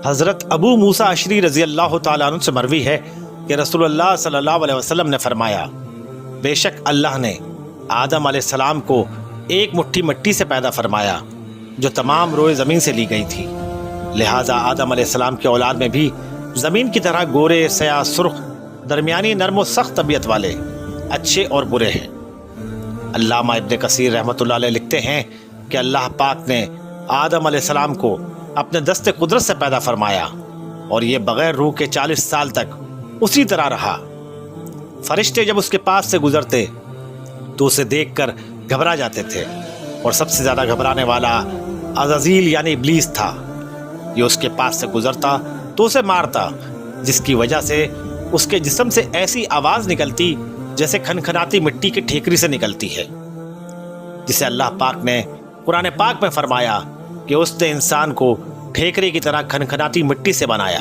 حضرت ابو موسیٰ اشعری رضی اللہ تعالیٰ عنہ سے مروی ہے کہ رسول اللہ صلی اللہ علیہ وسلم نے فرمایا، بے شک اللہ نے آدم علیہ السلام کو ایک مٹھی مٹی سے پیدا فرمایا جو تمام روئے زمین سے لی گئی تھی، لہٰذا آدم علیہ السلام کی اولاد میں بھی زمین کی طرح گورے، سیاہ، سرخ، درمیانی، نرم و سخت طبیعت والے، اچھے اور برے ہیں۔ علامہ ابن کثیر رحمۃ اللہ علیہ لکھتے ہیں کہ اللہ پاک نے آدم علیہ السلام کو اپنے دست قدرت سے پیدا فرمایا اور یہ بغیر روح کے 40 سال تک اسی طرح رہا۔ فرشتے جب اس کے پاس سے گزرتے تو اسے دیکھ کر گھبرا جاتے تھے، اور سب سے زیادہ گھبرانے والا عزازیل یعنی ابلیس تھا۔ یہ اس کے پاس سے گزرتا تو اسے مارتا، جس کی وجہ سے اس کے جسم سے ایسی آواز نکلتی جیسے کھنکھناتی مٹی کی ٹھیکری سے نکلتی ہے، جسے اللہ پاک نے قرآن پاک میں فرمایا کہ اس نے انسان کو ٹھیکرے کی طرح کھنکھناتی مٹی سے بنایا۔